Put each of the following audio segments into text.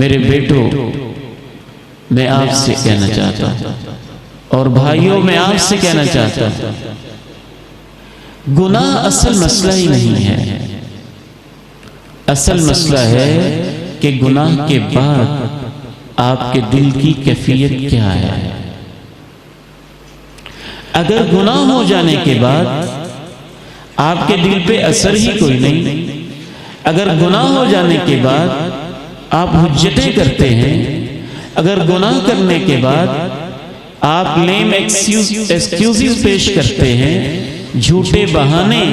میرے بیٹوں، میں آپ سے کہنا چاہتا ہوں، اور بھائیوں میں آپ سے کہنا چاہتا ہوں، گناہ اصل مسئلہ ہی نہیں ہے۔ اصل مسئلہ ہے کہ گناہ کے بعد آپ کے دل کی کیفیت کیا ہے۔ اگر گناہ ہو جانے کے بعد آپ کے دل پہ اثر ہی کوئی نہیں، اگر گناہ ہو جانے کے بعد آپ حجتیں کرتے ہیں، اگر گناہ کرنے کے بعد آپ لیم ایکسکیوزز پیش کرتے ہیں، جھوٹے بہانے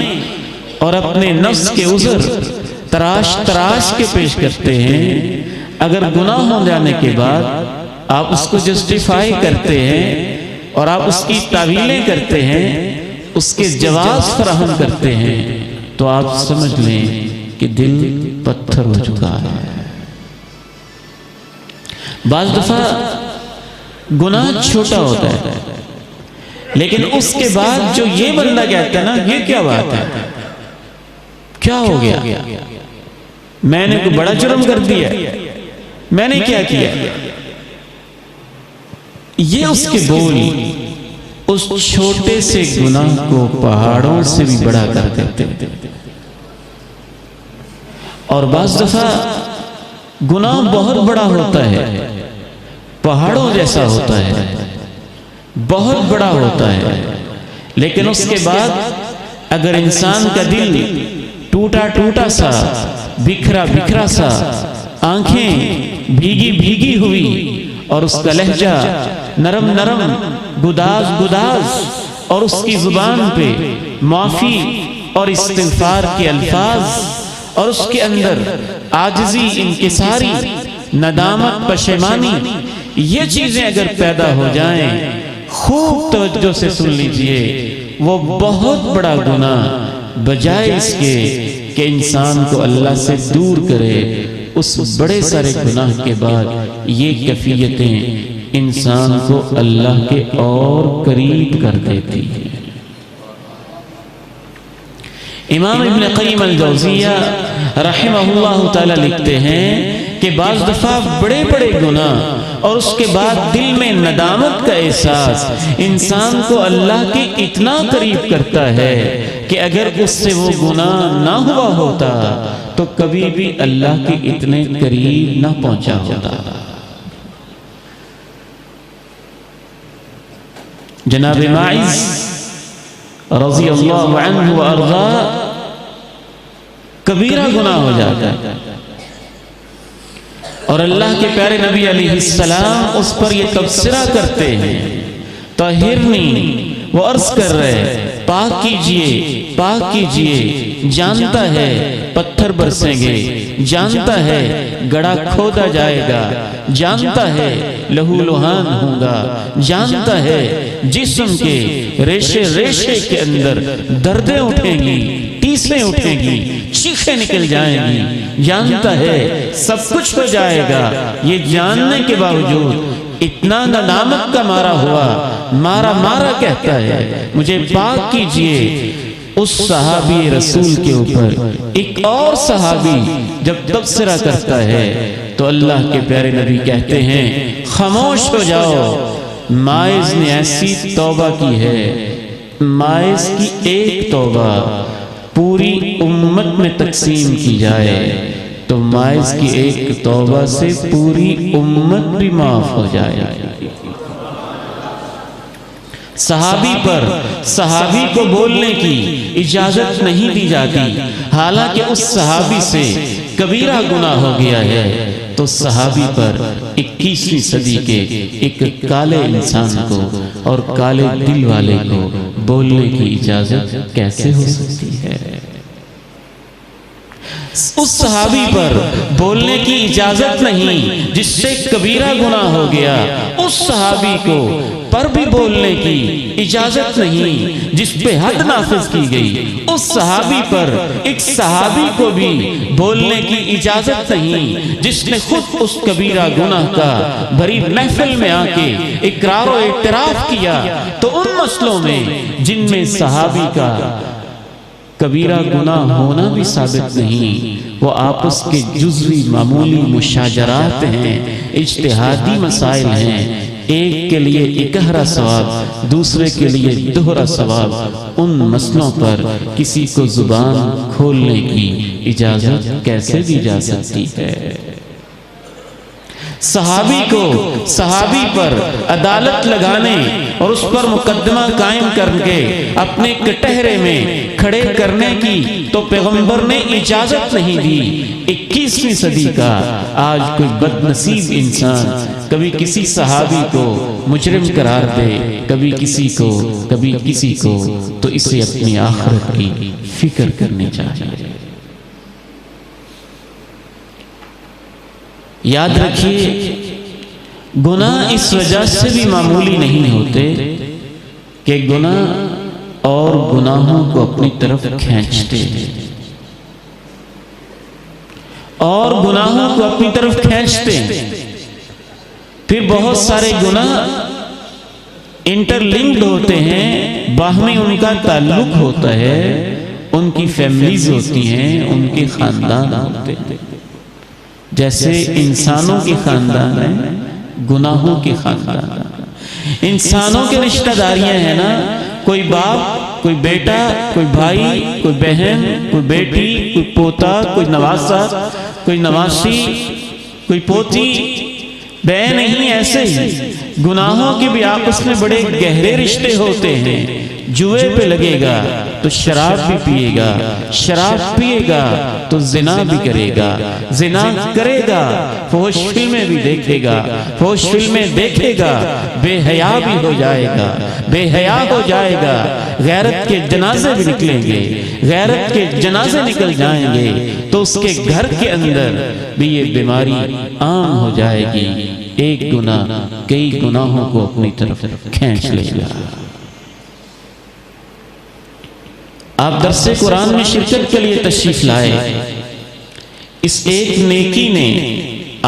اور اپنے نفس کے عذر تراش کے پیش کرتے ہیں، اگر گناہ ہو جانے کے بعد آپ اس کو جسٹیفائی کرتے ہیں اور آپ اس کی تعویلیں کرتے ہیں، اس کے جواز فراہم کرتے ہیں، تو آپ سمجھ لیں کہ دل پتھر ہو چکا ہے۔ بعض دفعہ گناہ چھوٹا ہوتا ہے، لیکن اس کے بعد جو یہ بندہ کہتا ہے نا، یہ کیا بات ہے، کیا ہو گیا، میں نے کوئی بڑا جرم کر دیا، میں نے کیا کیا، یہ اس کے بول اس چھوٹے سے گناہ کو پہاڑوں سے بھی بڑا کر دیتے ہیں۔ اور بعض دفعہ گناہ بہت بڑا ہوتا ہے، پہاڑوں جیسا ہوتا ہے، بہت بڑا ہوتا ہے، لیکن اس کے بعد اگر انسان کا دل ٹوٹا سا، بکھرا سا، آنکھیں بھیگی ہوئی، اور اس کا لہجہ نرم گداز، اور اس کی زبان پہ معافی اور استغفار کے الفاظ، اور اس کے اندر عاجزی، انکساری، ندامت، پشیمانی، یہ چیزیں اگر پیدا ہو جائیں، خوب توجہ سے سن لیجئے، وہ بہت بڑا گناہ بجائے اس کے کہ انسان کو اللہ سے دور کرے، اس بڑے سارے گناہ کے بعد یہ کیفیتیں انسان کو اللہ کے اور قریب کر دیتی ہیں۔ امام ابن قیم الجوزیہ رحمہ اللہ تعالی لکھتے ہیں کہ بعض دفعہ بڑے گناہ اور اس کے بعد دل میں ندامت کا احساس انسان کو اللہ کے اتنا قریب کرتا ہے کہ اگر اس سے وہ گناہ نہ ہوا ہوتا تو کبھی بھی اللہ کے اتنے قریب نہ پہنچا ہوتا۔ جناب معز رضی اللہ عنہ وارضاہ کبیرہ گناہ ہو جاتا ہے اور اللہ کے پیارے نبی علیہ السلام اس پر یہ تبصرہ کرتے ہیں، طہرنی، وہ عرض کر رہے پاک کیجئے، جانتا ہے پتھر برسیں گے، جانتا ہے گڑھا کھودا جائے گا، جانتا ہے لہو لہان ہوگا، جانتا ہے جسم کے ریشے کے اندر دردیں اٹھیں گی، ٹیسیں اٹھیں گی، چیخیں نکل جائیں گی، جانتا ہے سب کچھ ہو جائے گا، یہ جاننے کے باوجود اتنا ندامت کا مارا ہوا، مارا کہتا ہے مجھے پاک کیجئے۔ اس صحابی رسول کے اوپر ایک اور صحابی جب تبصرہ کرتا ہے تو اللہ کے پیارے نبی کہتے ہیں خاموش ہو جاؤ، معز نے ایسی توبہ کی ہے، معز کی ایک توبہ پوری امت میں تقسیم کی جائے تو معز کی ایک توبہ سے پوری امت بھی معاف ہو جائے۔ صحابی کو بولنے کی اجازت نہیں دی جاتی، حالانکہ اس صحابی سے کبیرہ گناہ ہو گیا ہے، تو صحابی پر 21ویں صدی کے ایک کالے انسان کو اور کالے دل والے کو بولنے کی اجازت کیسے ہو سکتی ہے؟ اس صحابی پر بولنے کی اجازت نہیں جس سے کبیرہ گناہ ہو گیا، اس صحابی کو پر بھی بولنے کی اجازت نہیں جس پہ حد نافذ کی گئی، اس صحابی پر ایک صحابی کو بھی بولنے کی اجازت نہیں جس نے خود اس کبیرہ گناہ کا بھری محفل میں آ کے اقرار و اعتراف کیا۔ تو ان مسئلوں میں جن میں صحابی کا کبیرہ گناہ ہونا بھی ثابت نہیں، وہ آپس کے جزوی معمولی مشاجرات ہیں، اجتہادی مسائل ہیں، ایک کے لیے اکہرا ثواب، دوسرے کے لیے دوہرا ثواب۔ ان مسئلوں پر کسی کو زبان کھولنے کی اجازت کیسے دی جا سکتی ہے؟ صحابی کو صحابی پر عدالت لگانے اور اس پر مقدمہ قائم کر کے اپنے کٹہرے میں کھڑے کرنے کی تو پیغمبر نے اجازت نہیں دی۔ 21ویں صدی کا آج کوئی بد نصیب انسان کبھی کسی صحابی کو مجرم قرار دے، کبھی کسی کو، تو اسے اپنی آخرت کی فکر کرنی چاہیے۔ یاد رکھیے، گناہ اس وجہ سے بھی معمولی نہیں ہوتے کہ گناہ اور گناہوں کو اپنی طرف کھینچتے ہیں، اور گناہوں کو اپنی طرف کھینچتے ہیں۔ پھر بہت سارے گناہ انٹر لنکڈ ہوتے ہیں، باہمی ان کا تعلق ہوتا ہے، ان کی فیملیز ہوتی ہیں، ان کے خاندان ہوتے ہیں۔ جیسے انسانوں کے خاندان ہیں، گناہوں کے خاندان، انسانوں کے رشتہ داریاں ہیں نا، کوئی باپ، کوئی بیٹا، کوئی بھائی، کوئی بہن، کوئی بیٹی، کوئی پوتا، کوئی نواسا، کوئی نواسی، کوئی پوتی، بے نہیں، ایسے ہی گناہوں کے بھی آپس میں بڑے گہرے رشتے ہوتے ہیں۔ جوئے پہ لگے گا تو شراب بھی پیے گا، شراب پیے گا تو زنا بھی کرے گا، زنا کرے گا فحش فلمیں بھی دیکھے گا، فحش فلمیں دیکھے گا، بے حیا بھی ہو جائے گا، بے حیا ہو جائے گا، غیرت کے جنازے بھی نکلیں گے، غیرت کے جنازے نکل جائیں گے تو اس کے گھر کے اندر بھی یہ بیماری عام ہو جائے گی۔ ایک گناہ کئی گناہوں کو اپنی طرف کھینچ لے گا۔ آپ درس قرآن میں شرکت کے لیے تشریف لائے، اس ایک نیکی نے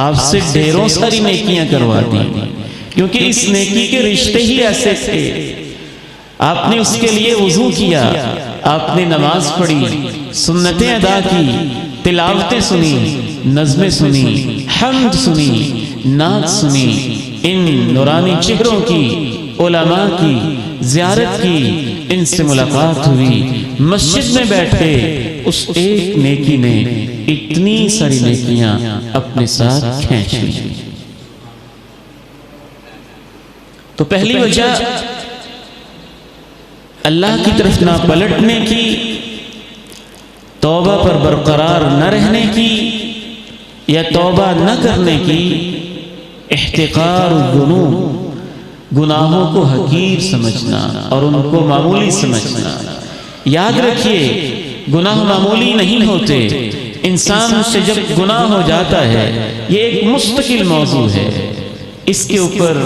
آپ سے ڈھیروں ساری نیکیاں کروا دی، کیونکہ اس نیکی کے رشتے ہی ایسے تھے۔ آپ نے اس کے لیے وضو کیا، آپ نے نماز پڑھی، سنتیں ادا کی، تلاوتیں سنی، نظمیں سنی، حمد سنی، نعت سنی، ان نورانی چہروں کی، علماء کی زیارت کی، ان سے ملاقات ہوئی، مسجد میں بیٹھے، اس ایک نیکی نے اتنی ساری نیکیاں اپنے ساتھ کھینچ لی۔ تو پہلی وجہ اللہ کی طرف نہ پلٹنے کی، توبہ پر برقرار نہ رہنے کی یا توبہ نہ کرنے کی، احتقار الذنوب، گناہوں کو حقیر سمجھنا اور ان کو معمولی سمجھنا۔ یاد رکھیے، گناہ معمولی نہیں ہوتے۔ انسان سے جب گناہ ہو جاتا ہے، یہ ایک مستقل موضوع ہے، اس کے اوپر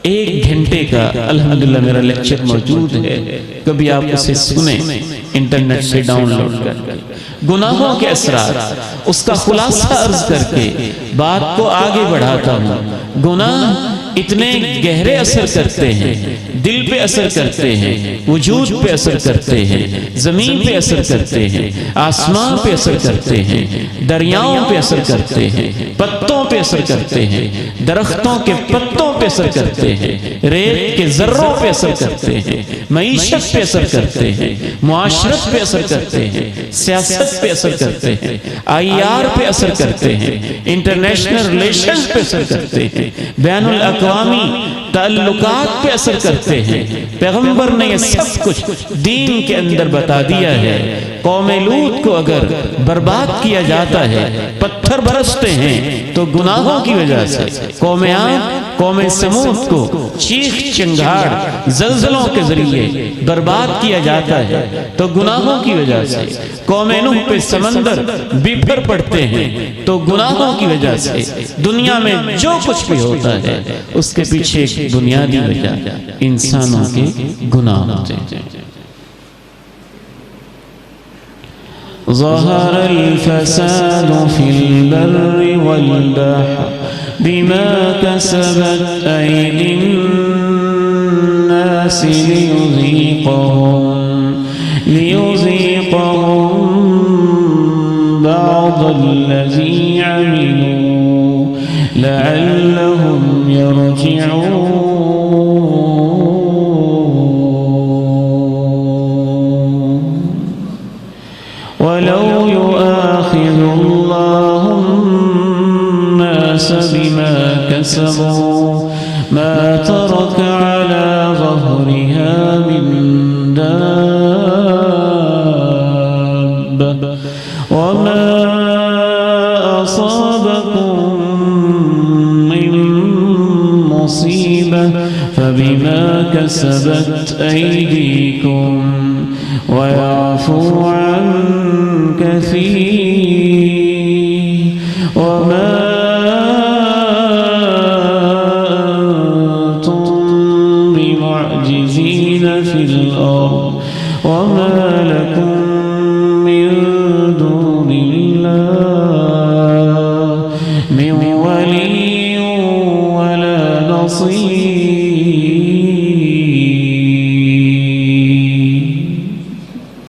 1 گھنٹے کا الحمدللہ میرا لیکچر موجود ہے، کبھی آپ اسے سنیں انٹرنیٹ سے ڈاؤن لوڈ کر کے۔ گناہوں کے اثرات، اس کا خلاصہ عرض کر کے بات کو آگے بڑھاتا ہوں۔ گناہ اتنے گہرے اثر کرتے ہیں، دل پہ اثر کرتے ہیں، وجود پہ اثر کرتے ہیں، زمین پہ اثر کرتے ہیں، آسمان پہ اثر کرتے ہیں، دریاؤں پہ اثر کرتے ہیں، پتوں پہ اثر کرتے ہیں، درختوں کے پتوں پہ اثر کرتے ہیں، ریت کے ذروں پہ اثر کرتے ہیں، معیشت پہ اثر کرتے ہیں، معاشرت پہ اثر کرتے ہیں، سیاست پہ اثر کرتے ہیں، IR پہ اثر کرتے ہیں، انٹرنیشنل ریلیشنز پہ اثر کرتے ہیں، بین الاقوامی تعلقات پہ اثر کرتے ہیں۔ پیغمبر نے یہ سب کچھ دین کے اندر بتا دیا ہے۔ قوم لوط کو اگر برباد کیا جاتا ہے، پتھر برستے ہیں تو گناہوں کی وجہ سے، قوم عاد، قوم سمود کو چیخ چنگھاڑ زلزلوں کے ذریعے برباد کیا جاتا ہے تو گناہوں کی وجہ سے، قوم نوح پہ سمندر بپھر پڑتے ہیں تو گناہوں کی وجہ سے۔ دنیا میں جو کچھ بھی ہوتا ہے اس کے پیچھے ایک بنیادی وجہ انسانوں کے گناہ ہوتے ہیں۔ ظہر الفساد فی البر والبحر بما کسبت ایدی الناس لیذیقہم عملوا لعلهم يرجعون ولو يؤاخذ الله الناس بما كسبوا ما ترك على ظهرها من دابة وما أصابكم من مصيبة فبما كسبت أيديكم ويعفو عن كثير وما أنتم بمعجزين في الأرض وما لكم من دون الله من ولي ولا نصير